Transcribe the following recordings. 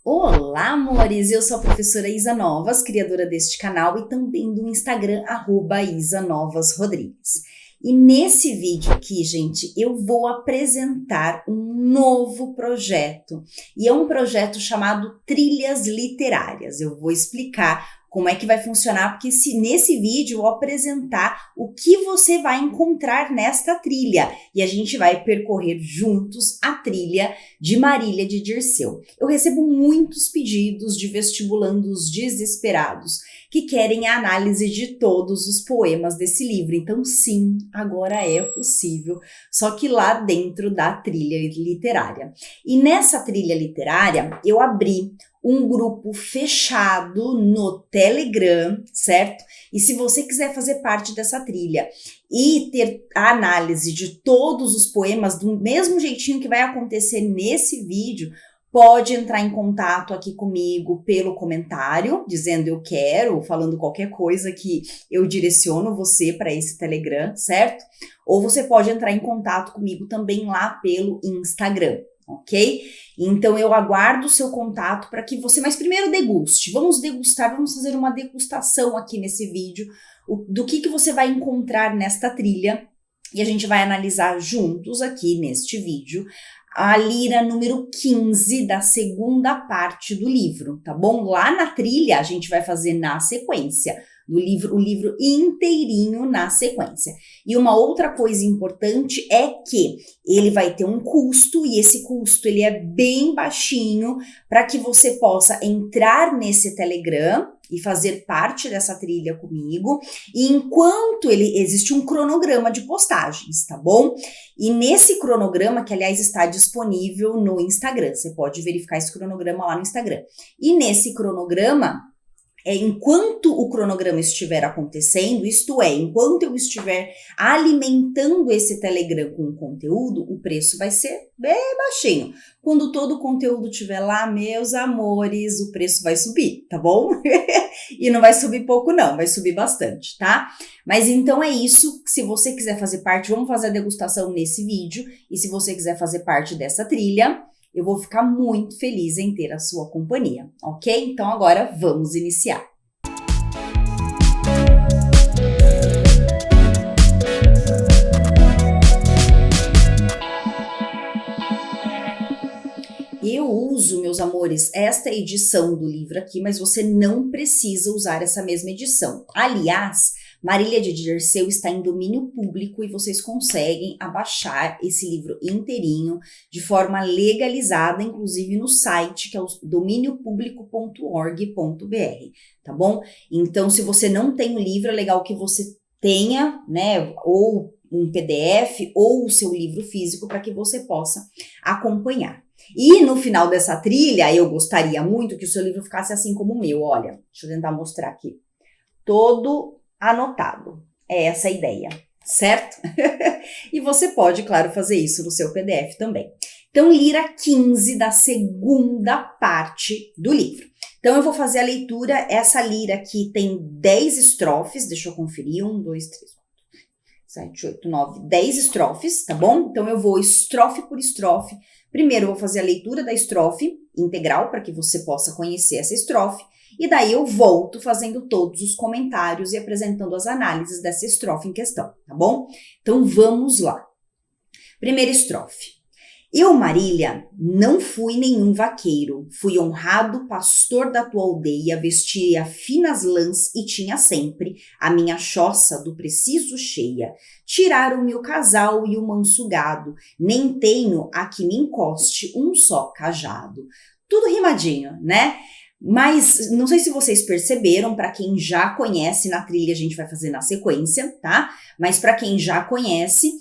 Olá, amores! Eu sou a professora Isa Novas, criadora deste canal e também do Instagram, @IsaNovasRodrigues. E nesse vídeo aqui, gente, eu vou apresentar um novo projeto. E é um projeto chamado Trilhas Literárias. Eu vou explicar como é que vai funcionar, porque nesse vídeo eu vou apresentar o que você vai encontrar nesta trilha. E a gente vai percorrer juntos a trilha de Marília de Dirceu. Eu recebo muitos pedidos de vestibulandos desesperados que querem a análise de todos os poemas desse livro. Então, sim, agora é possível, só que lá dentro da trilha literária. E nessa trilha literária, eu abri um grupo fechado no Telegram, certo? E se você quiser fazer parte dessa trilha e ter a análise de todos os poemas do mesmo jeitinho que vai acontecer nesse vídeo, pode entrar em contato aqui comigo pelo comentário, dizendo eu quero, falando qualquer coisa que eu direciono você para esse Telegram, certo? Ou você pode entrar em contato comigo também lá pelo Instagram, ok? Então eu aguardo o seu contato para que você, mas primeiro deguste, vamos degustar, vamos fazer uma degustação aqui nesse vídeo, do que você vai encontrar nesta trilha, e a gente vai analisar juntos aqui neste vídeo a lira número 15 da segunda parte do livro, tá bom? Lá na trilha a gente vai fazer na sequência do livro, o livro inteirinho na sequência. E uma outra coisa importante é que ele vai ter um custo, e esse custo ele é bem baixinho para que você possa entrar nesse Telegram e fazer parte dessa trilha comigo, e enquanto existe um cronograma de postagens, tá bom? E nesse cronograma, que aliás está disponível no Instagram, você pode verificar esse cronograma lá no Instagram. E nesse cronograma, enquanto o cronograma estiver acontecendo, isto é, enquanto eu estiver alimentando esse Telegram com conteúdo, o preço vai ser bem baixinho. Quando todo o conteúdo estiver lá, meus amores, o preço vai subir, tá bom? E não vai subir pouco não, vai subir bastante, tá? Mas então é isso, se você quiser fazer parte, vamos fazer a degustação nesse vídeo, e se você quiser fazer parte dessa trilha, eu vou ficar muito feliz em ter a sua companhia, ok? Então agora vamos iniciar. Eu uso, meus amores, esta edição do livro aqui, mas você não precisa usar essa mesma edição. Aliás, Marília de Dirceu está em domínio público e vocês conseguem abaixar esse livro inteirinho de forma legalizada, inclusive no site, que é o dominiopublico.org.br, tá bom? Então, se você não tem o livro, é legal que você tenha, né, ou um PDF ou o seu livro físico para que você possa acompanhar. E no final dessa trilha, eu gostaria muito que o seu livro ficasse assim como o meu, olha, deixa eu tentar mostrar aqui, todo anotado. É essa a ideia, certo? E você pode, claro, fazer isso no seu PDF também. Então, lira 15 da segunda parte do livro. Então, eu vou fazer a leitura. Essa lira aqui tem 10 estrofes. Deixa eu conferir. 1, 2, 3, 4, 7, 8, 9, 10 estrofes, tá bom? Então, eu vou estrofe por estrofe. Primeiro, eu vou fazer a leitura da estrofe integral, para que você possa conhecer essa estrofe. E daí eu volto fazendo todos os comentários e apresentando as análises dessa estrofe em questão, tá bom? Então vamos lá. Primeira estrofe. Eu, Marília, não fui nenhum vaqueiro, fui honrado pastor da tua aldeia, vestia finas lãs e tinha sempre a minha choça do preciso cheia. Tiraram-me o casal e o manso gado, nem tenho a que me encoste um só cajado. Tudo rimadinho, né? Mas não sei se vocês perceberam, para quem já conhece, na trilha a gente vai fazer na sequência, tá? Mas para quem já conhece,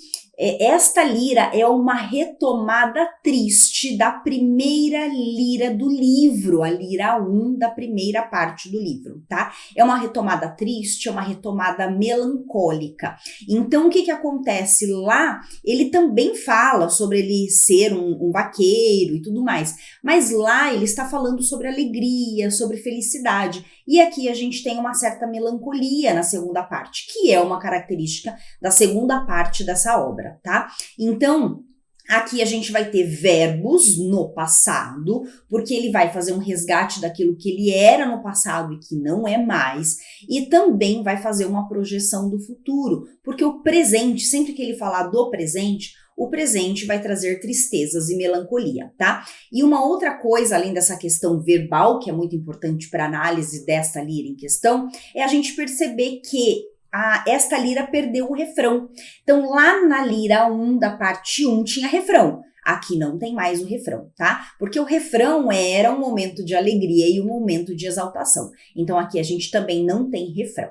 esta lira é uma retomada triste da primeira lira do livro, a lira 1 da primeira parte do livro, tá? É uma retomada triste, é uma retomada melancólica. Então, o que acontece lá? Ele também fala sobre ele ser um vaqueiro e tudo mais, mas lá ele está falando sobre alegria, sobre felicidade. E aqui a gente tem uma certa melancolia na segunda parte, que é uma característica da segunda parte dessa obra, tá? Então, Aqui a gente vai ter verbos no passado, porque ele vai fazer um resgate daquilo que ele era no passado e que não é mais, e também vai fazer uma projeção do futuro, porque o presente, sempre que ele falar do presente, o presente vai trazer tristezas e melancolia, tá? E uma outra coisa, além dessa questão verbal, que é muito importante para a análise desta lira em questão, é a gente perceber que esta lira perdeu o refrão. Então, lá na lira 1 da parte 1 tinha refrão. Aqui não tem mais o refrão, tá? Porque o refrão era um momento de alegria e um momento de exaltação. Então, aqui a gente também não tem refrão.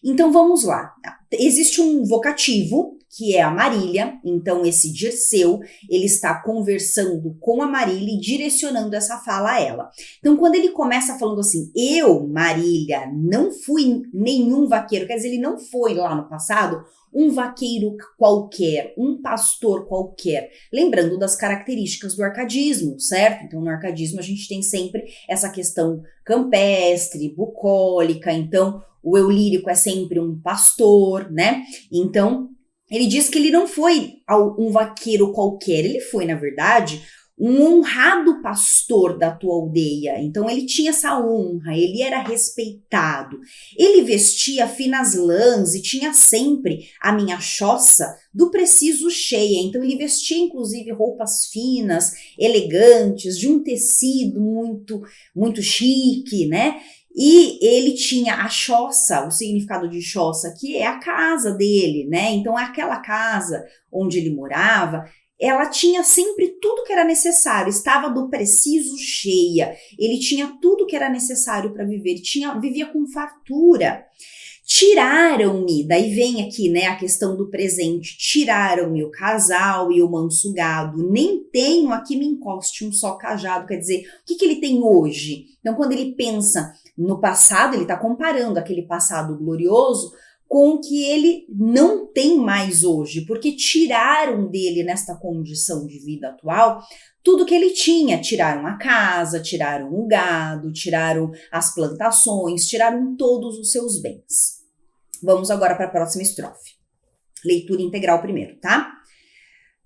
Então, vamos lá. Existe um vocativo, que é a Marília. Então, esse Dirceu, ele está conversando com a Marília e direcionando essa fala a ela. Então, quando ele começa falando assim, eu, Marília, não fui nenhum vaqueiro, quer dizer, ele não foi lá no passado um vaqueiro qualquer, um pastor qualquer. Lembrando das características do arcadismo, certo? Então, no arcadismo, a gente tem sempre essa questão campestre, bucólica. Então, o eu lírico é sempre um pastor, né? Então, ele diz que ele não foi um vaqueiro qualquer, ele foi, na verdade, um honrado pastor da tua aldeia. Então, ele tinha essa honra, ele era respeitado. Ele vestia finas lãs e tinha sempre a minha choça do preciso cheia. Então, ele vestia, inclusive, roupas finas, elegantes, de um tecido muito chique, né? E ele tinha a choça, o significado de choça, que é a casa dele, né? Então, aquela casa onde ele morava, ela tinha sempre tudo que era necessário, estava do preciso cheia. Ele tinha tudo que era necessário para viver, vivia com fartura. Tiraram-me, daí vem aqui, né, a questão do presente, tiraram-me o casal e o manso gado, nem tenho aqui me encoste um só cajado, quer dizer, o que ele tem hoje? Então, quando ele pensa no passado, ele está comparando aquele passado glorioso com o que ele não tem mais hoje, porque tiraram dele, nesta condição de vida atual, tudo que ele tinha. Tiraram a casa, tiraram o gado, tiraram as plantações, tiraram todos os seus bens. Vamos agora para a próxima estrofe. Leitura integral primeiro, tá?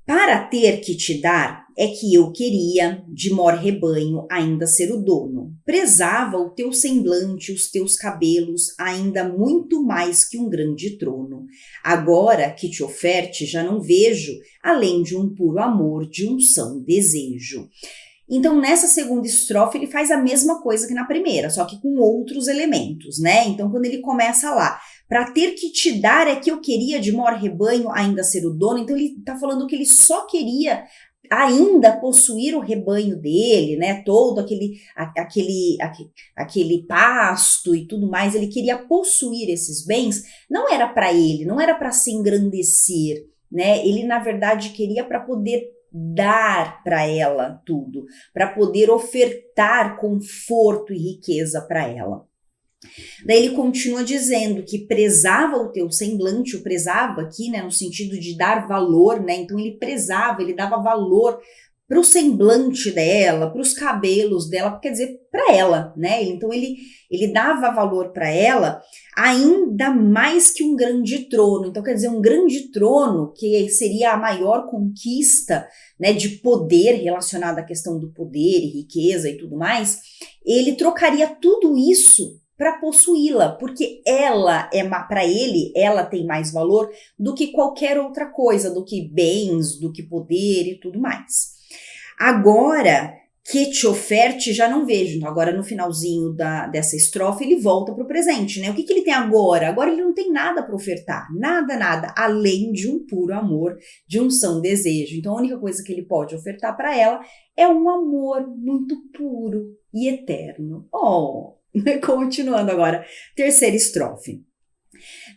Para ter que te dar é que eu queria, de mor rebanho, ainda ser o dono. Prezava o teu semblante, os teus cabelos, ainda muito mais que um grande trono. Agora que te oferte, já não vejo, além de um puro amor, de um são desejo. Então, nessa segunda estrofe, ele faz a mesma coisa que na primeira, só que com outros elementos, né? Então, quando ele começa lá, para ter que te dar é que eu queria, de mor rebanho, ainda ser o dono. Então, ele tá falando que ele só queria ainda possuir o rebanho dele, né? Todo aquele pasto e tudo mais. Ele queria possuir esses bens. Não era para ele, não era para se engrandecer, né? Ele, na verdade, queria para poder dar para ela tudo, para poder ofertar conforto e riqueza para ela. Daí ele continua dizendo que prezava o teu semblante, o prezava aqui, né, no sentido de dar valor, né? Então ele prezava, ele dava valor para o semblante dela, para os cabelos dela, quer dizer, para ela, né? Então ele dava valor para ela ainda mais que um grande trono. Então, quer dizer, um grande trono, que seria a maior conquista, né, de poder relacionada à questão do poder e riqueza e tudo mais, ele trocaria tudo isso para possuí-la, porque ela para ele, ela tem mais valor do que qualquer outra coisa, do que bens, do que poder e tudo mais. Agora que te oferte, já não vejo. Então, agora no finalzinho dessa estrofe, ele volta para o presente, né? O que ele tem agora? Agora ele não tem nada para ofertar, nada, além de um puro amor, de um são desejo. Então, a única coisa que ele pode ofertar para ela é um amor muito puro e eterno. Continuando agora, terceira estrofe.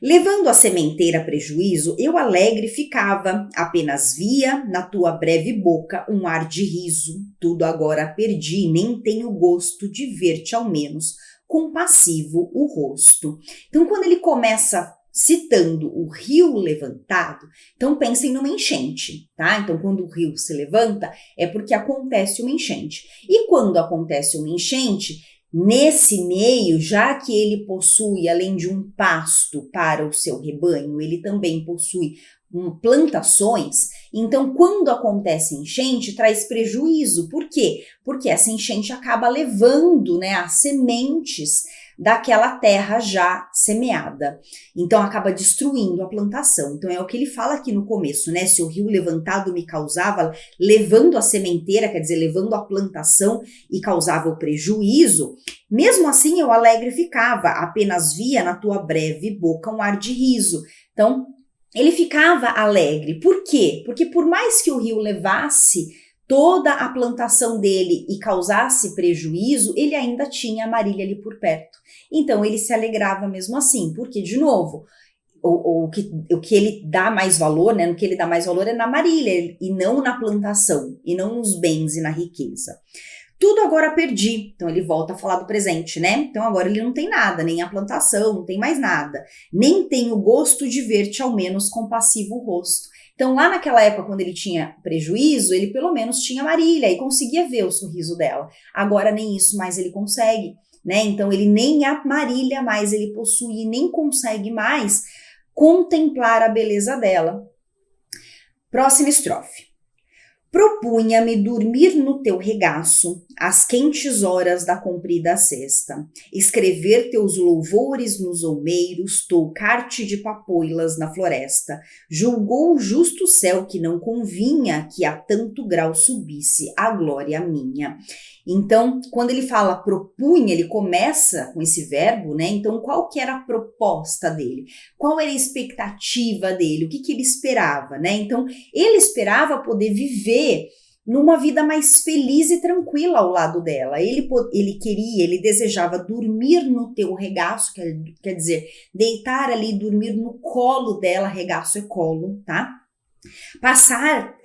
Levando a sementeira prejuízo, eu alegre ficava, apenas via na tua breve boca um ar de riso. Tudo agora perdi, nem tenho gosto de ver-te ao menos compassivo o rosto. Então, quando ele começa citando o rio levantado, então pensem numa enchente, tá? Então, quando o rio se levanta, é porque acontece uma enchente. E quando acontece uma enchente, nesse meio, já que ele possui, além de um pasto para o seu rebanho, ele também possui plantações, então quando acontece enchente traz prejuízo. Por quê? Porque essa enchente acaba levando, né, as sementes daquela terra já semeada. Então acaba destruindo a plantação. Então é o que ele fala aqui no começo, né? Se o rio levantado me causava, levando a sementeira, quer dizer, levando a plantação e causava o prejuízo, mesmo assim eu alegre ficava, apenas via na tua breve boca um ar de riso. Então ele ficava alegre. Por quê? Porque por mais que o rio levasse toda a plantação dele e causasse prejuízo, ele ainda tinha a Marília ali por perto. Então ele se alegrava mesmo assim, porque, de novo, o que ele dá mais valor, né? No que ele dá mais valor é na Marília, e não na plantação, e não nos bens e na riqueza. Tudo agora perdi. Então ele volta a falar do presente, né? Então agora ele não tem nada, nem a plantação, não tem mais nada. Nem tem o gosto de ver-te ao menos compassivo o rosto. Então lá naquela época, quando ele tinha prejuízo, ele pelo menos tinha Marília e conseguia ver o sorriso dela. Agora nem isso mais ele consegue, né? Então ele nem a Marília mais ele possui, nem consegue mais contemplar a beleza dela. Próxima estrofe. Propunha-me dormir no teu regaço, às quentes horas da comprida sesta, escrever teus louvores nos olmeiros, toucar-te de papoilas na floresta. Julgou o justo céu que não convinha que a tanto grau subisse a glória minha. Então, quando ele fala propunha, ele começa com esse verbo, né? Então, qual que era a proposta dele? Qual era a expectativa dele? O que ele esperava, né? Então, ele esperava poder viver numa vida mais feliz e tranquila ao lado dela. Ele desejava dormir no teu regaço, quer dizer, deitar ali, dormir no colo dela, regaço é colo, tá? Passar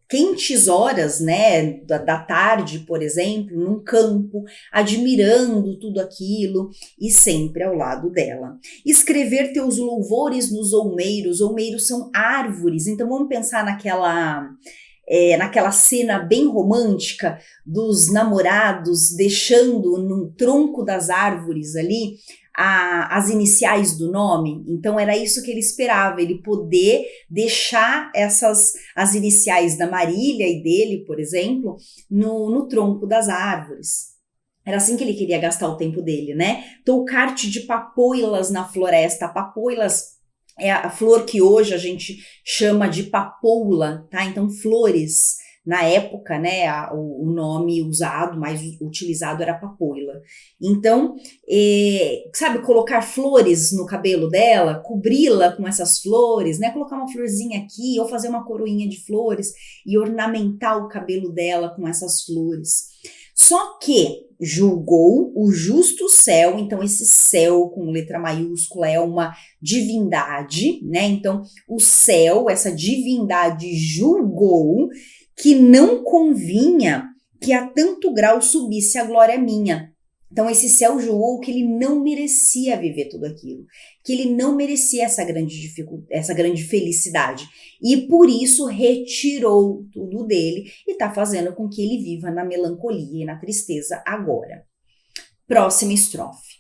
quentes horas, né, da tarde, por exemplo, num campo, admirando tudo aquilo e sempre ao lado dela. Escrever teus louvores nos olmeiros. Olmeiros são árvores, então vamos pensar naquela cena bem romântica dos namorados deixando no tronco das árvores ali as iniciais do nome. Então era isso que ele esperava, ele poder deixar as iniciais da Marília e dele, por exemplo, no tronco das árvores. Era assim que ele queria gastar o tempo dele, né? Toucar-te de papoilas na floresta. Papoilas é a flor que hoje a gente chama de papoula, tá? Então flores. Na época, né, o nome usado, mais utilizado era papoila. Então, sabe, colocar flores no cabelo dela, cobri-la com essas flores, né, colocar uma florzinha aqui, ou fazer uma coroinha de flores e ornamentar o cabelo dela com essas flores. Só que julgou o justo céu, então esse céu com letra maiúscula é uma divindade, né, então o céu, essa divindade julgou que não convinha que a tanto grau subisse a glória minha. Então esse céu julgou que ele não merecia viver tudo aquilo, que ele não merecia essa grande felicidade, e por isso retirou tudo dele e está fazendo com que ele viva na melancolia e na tristeza agora. Próxima estrofe.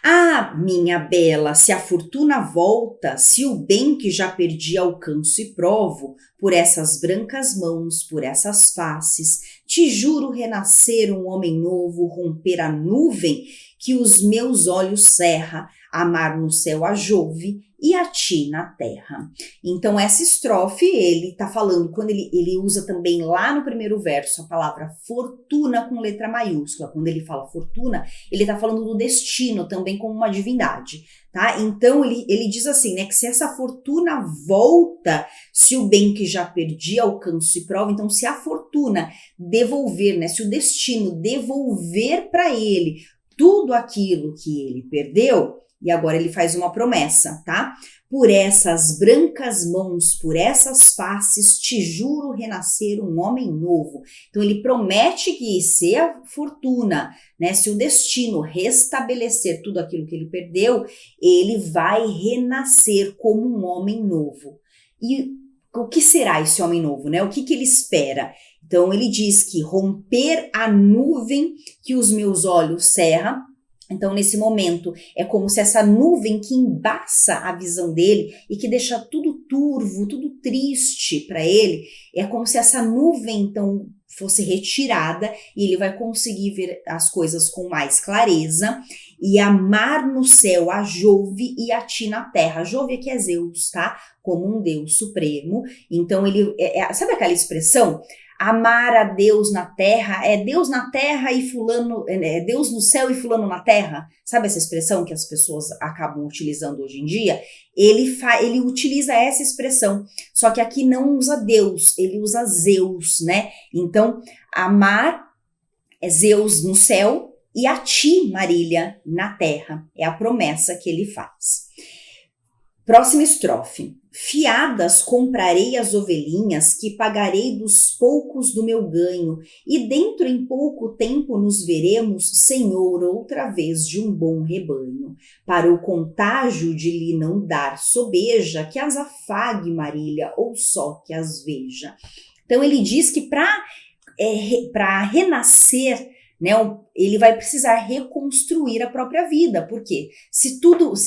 Ah, minha bela, se a fortuna volta, se o bem que já perdi alcanço e provo, por essas brancas mãos, por essas faces, te juro renascer um homem novo, romper a nuvem que os meus olhos cerra, amar no céu a Jove e a ti na terra. Então essa estrofe ele tá falando, quando ele usa também lá no primeiro verso a palavra fortuna com letra maiúscula. Quando ele fala fortuna, ele tá falando do destino também como uma divindade, tá? Então ele diz assim, né, que se essa fortuna volta, se o bem que já perdi alcanço e prova, então se a fortuna devolver, né, se o destino devolver para ele tudo aquilo que ele perdeu, e agora ele faz uma promessa, tá? Por essas brancas mãos, por essas faces, te juro renascer um homem novo. Então ele promete que se a fortuna, né, se o destino restabelecer tudo aquilo que ele perdeu, ele vai renascer como um homem novo. E o que será esse homem novo, né? O que ele espera? Então ele diz que romper a nuvem que os meus olhos cerra, Então, nesse momento, é como se essa nuvem que embaça a visão dele e que deixa tudo turvo, tudo triste para ele, é como se essa nuvem, então, fosse retirada e ele vai conseguir ver as coisas com mais clareza e amar no céu a Jove e a ti na terra. Jove aqui é Zeus, tá? Como um Deus supremo. Então, ele sabe aquela expressão? Amar a Deus na terra, é Deus na terra e fulano, é Deus no céu e fulano na terra. Sabe essa expressão que as pessoas acabam utilizando hoje em dia? Ele utiliza essa expressão, só que aqui não usa Deus, ele usa Zeus, né? Então, amar é Zeus no céu e a ti, Marília, na terra. É a promessa que ele faz. Próxima estrofe. Fiadas comprarei as ovelhinhas, que pagarei dos poucos do meu ganho, e dentro em pouco tempo nos veremos, Senhor, outra vez de um bom rebanho. Para o contágio de lhe não dar sobeja, que as afague, Marília, ou só que as veja. Então ele diz que para renascer, né, ele vai precisar reconstruir a própria vida, porque se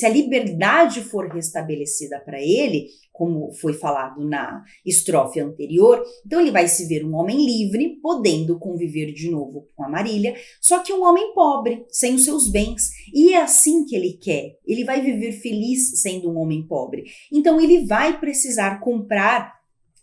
a liberdade for restabelecida para ele, como foi falado na estrofe anterior, então ele vai se ver um homem livre, podendo conviver de novo com a Marília, só que um homem pobre, sem os seus bens, e é assim que ele quer, ele vai viver feliz sendo um homem pobre, então ele vai precisar comprar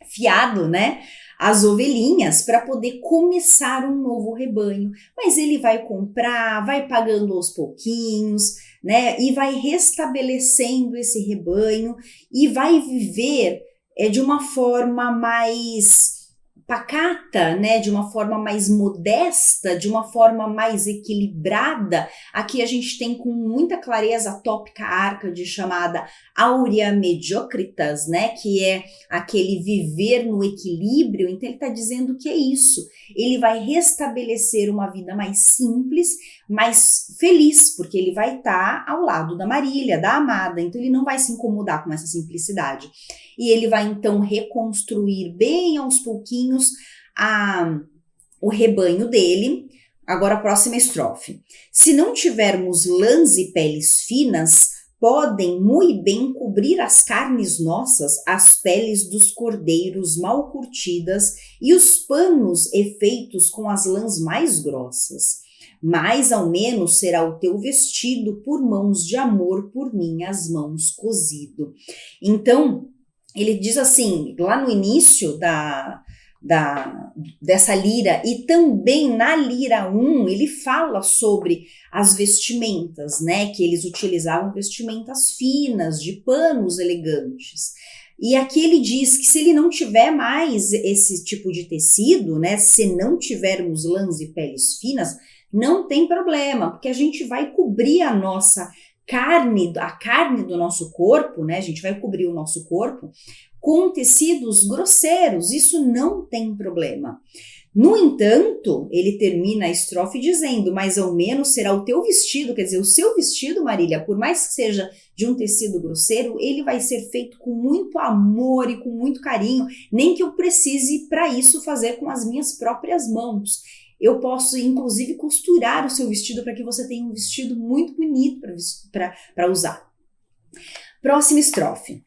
fiado, né, as ovelhinhas para poder começar um novo rebanho, mas ele vai comprar, vai pagando aos pouquinhos, né, e vai restabelecendo esse rebanho e vai viver de uma forma mais pacata, né, de uma forma mais modesta, de uma forma mais equilibrada. Aqui a gente tem com muita clareza a tópica Árcade chamada Aurea Mediocritas, né, que é aquele viver no equilíbrio. Então ele está dizendo que é isso, ele vai restabelecer uma vida mais simples, mais feliz, porque ele vai estar ao lado da Marília, da amada, então ele não vai se incomodar com essa simplicidade. E ele vai então reconstruir bem aos pouquinhos o rebanho dele. Agora a próxima estrofe. Se não tivermos lãs e peles finas, podem muito bem cobrir as carnes nossas, as peles dos cordeiros mal curtidas e os panos efeitos com as lãs mais grossas. Mas ao menos será o teu vestido por mãos de amor, por minhas mãos cozido. Então, ele diz assim, lá no início dessa lira, e também na lira 1, ele fala sobre as vestimentas, né, que eles utilizavam vestimentas finas, de panos elegantes. E aqui ele diz que se ele não tiver mais esse tipo de tecido, né, se não tivermos lãs e peles finas, não tem problema, porque a gente vai cobrir a nossa carne, a carne do nosso corpo, né? A gente vai cobrir o nosso corpo com tecidos grosseiros, isso não tem problema. No entanto, ele termina a estrofe dizendo, mais ou menos será o teu vestido, quer dizer, o seu vestido, Marília, por mais que seja de um tecido grosseiro, ele vai ser feito com muito amor e com muito carinho, nem que eu precise para isso fazer com as minhas próprias mãos. Eu posso, inclusive, costurar o seu vestido para que você tenha um vestido muito bonito para usar. Próxima estrofe.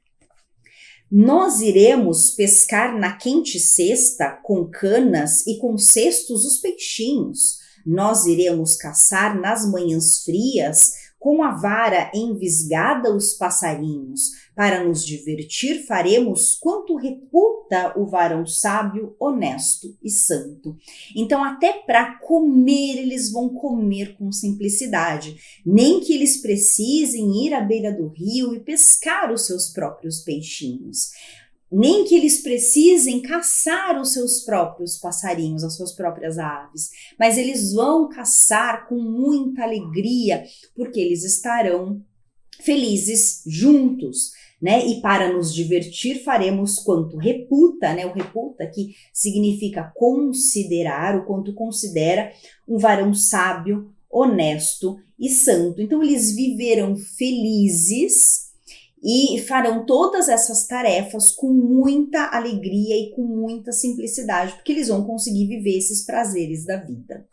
Nós iremos pescar na quente cesta com canas e com cestos os peixinhos. Nós iremos caçar nas manhãs frias com a vara envisgada os passarinhos. Para nos divertir faremos quanto reputa o varão sábio, honesto e santo. Então até para comer eles vão comer com simplicidade, nem que eles precisem ir à beira do rio e pescar os seus próprios peixinhos. Nem que eles precisem caçar os seus próprios passarinhos, as suas próprias aves, mas eles vão caçar com muita alegria, porque eles estarão felizes juntos, né? E para nos divertir faremos quanto reputa, né? O reputa que significa considerar, o quanto considera um varão sábio, honesto e santo. Então eles viverão felizes e farão todas essas tarefas com muita alegria e com muita simplicidade, porque eles vão conseguir viver esses prazeres da vida.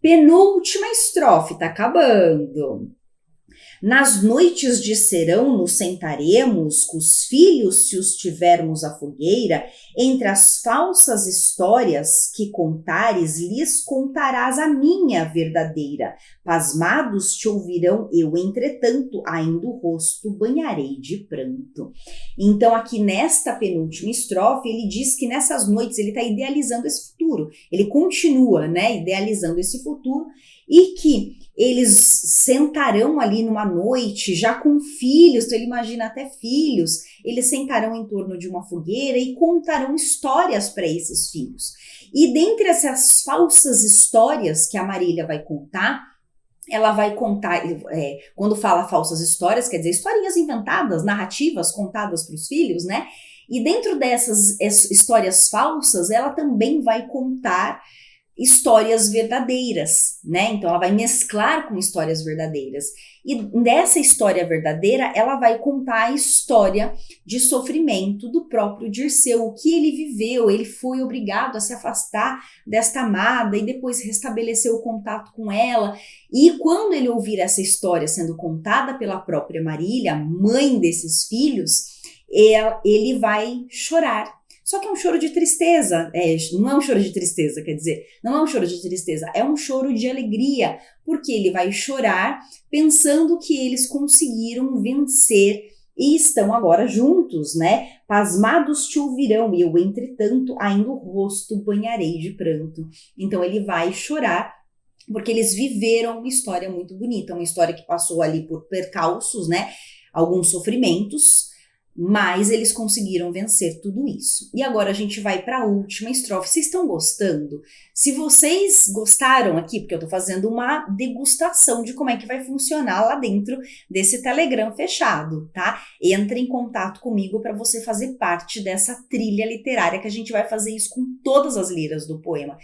Penúltima estrofe, tá acabando. Nas noites de serão nos sentaremos, cos filhos se os tivermos à fogueira, entre as falsas histórias que contares, lhes contarás a minha verdadeira. Pasmados te ouvirão, eu, entretanto, ainda o rosto banharei de pranto. Então, aqui nesta penúltima estrofe, ele diz que nessas noites ele está idealizando esse futuro. Ele continua, né, idealizando esse futuro e que eles sentarão ali numa noite, já com filhos, então ele imagina até filhos, eles sentarão em torno de uma fogueira e contarão histórias para esses filhos. E dentre essas falsas histórias que a Marília vai contar, ela vai contar, quando fala falsas histórias, quer dizer historinhas inventadas, narrativas contadas para os filhos, né? E dentro dessas histórias falsas, ela também vai contar histórias verdadeiras, né? Então ela vai mesclar com histórias verdadeiras. E nessa história verdadeira, ela vai contar a história de sofrimento do próprio Dirceu, o que ele viveu, ele foi obrigado a se afastar desta amada e depois restabeleceu o contato com ela. E quando ele ouvir essa história sendo contada pela própria Marília, mãe desses filhos, ele vai chorar. Só que é um choro de tristeza, não é um choro de tristeza, quer dizer, não é um choro de tristeza, é um choro de alegria, porque ele vai chorar pensando que eles conseguiram vencer e estão agora juntos, né? Pasmados te ouvirão, e eu, entretanto, ainda o rosto banharei de pranto. Então ele vai chorar, porque eles viveram uma história muito bonita, uma história que passou ali por percalços, né? Alguns sofrimentos, mas eles conseguiram vencer tudo isso. E agora a gente vai para a última estrofe. Vocês estão gostando? Se vocês gostaram aqui, porque eu estou fazendo uma degustação de como é que vai funcionar lá dentro desse Telegram fechado, tá? Entre em contato comigo para você fazer parte dessa trilha literária, que a gente vai fazer isso com todas as liras do poema,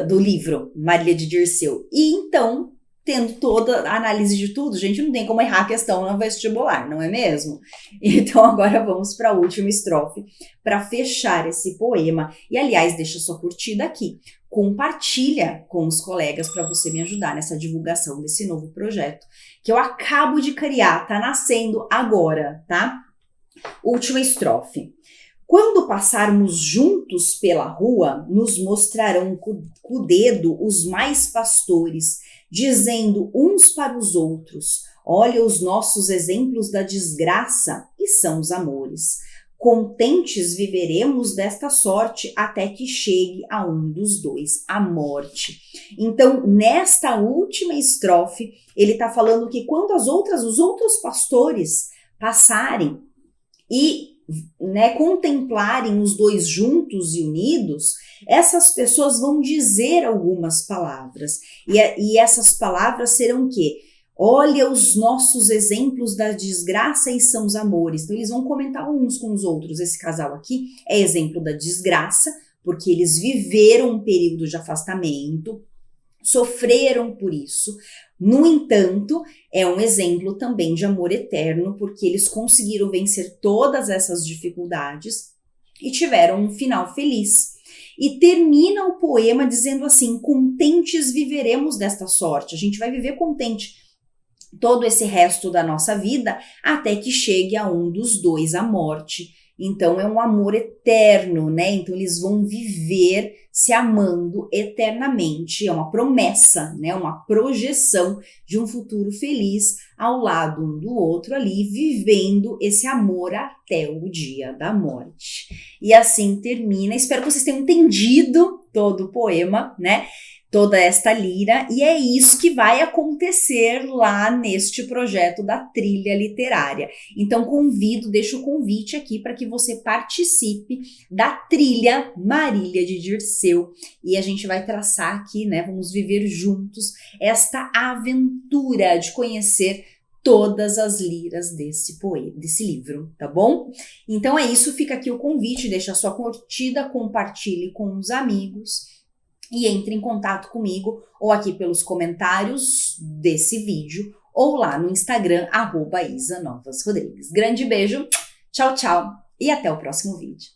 do livro Marília de Dirceu. E então, tendo toda a análise de tudo, gente, não tem como errar a questão no vestibular, não é mesmo? Então agora vamos para a última estrofe para fechar esse poema. E aliás, deixa sua curtida aqui, compartilha com os colegas para você me ajudar nessa divulgação desse novo projeto que eu acabo de criar, tá nascendo agora, tá? Última estrofe. Quando passarmos juntos pela rua, nos mostrarão com o dedo os mais pastores, dizendo uns para os outros, olha os nossos exemplos da desgraça e são os amores. Contentes viveremos desta sorte até que chegue a um dos dois, a morte. Então, nesta última estrofe, ele está falando que quando os outros pastores passarem e contemplarem os dois juntos e unidos, essas pessoas vão dizer algumas palavras. E essas palavras serão o quê? Olha os nossos exemplos da desgraça e são os amores. Então eles vão comentar uns com os outros. Esse casal aqui é exemplo da desgraça, porque eles viveram um período de afastamento, sofreram por isso. No entanto, é um exemplo também de amor eterno, porque eles conseguiram vencer todas essas dificuldades e tiveram um final feliz. E termina o poema dizendo assim, contentes viveremos desta sorte. A gente vai viver contente todo esse resto da nossa vida até que chegue a um dos dois, a morte. Então é um amor eterno, né? Então eles vão viver se amando eternamente. É uma promessa, né? Uma projeção de um futuro feliz ao lado um do outro ali, vivendo esse amor até o dia da morte. E assim termina. Espero que vocês tenham entendido todo o poema, né? Toda esta lira, e é isso que vai acontecer lá neste projeto da trilha literária. Então deixo o convite aqui para que você participe da trilha Marília de Dirceu, e a gente vai traçar aqui, né, vamos viver juntos esta aventura de conhecer todas as liras desse livro, tá bom? Então é isso, fica aqui o convite, deixa a sua curtida, compartilhe com os amigos, e entre em contato comigo ou aqui pelos comentários desse vídeo ou lá no Instagram, @IsaNovasRodrigues. Grande beijo, tchau, tchau e até o próximo vídeo.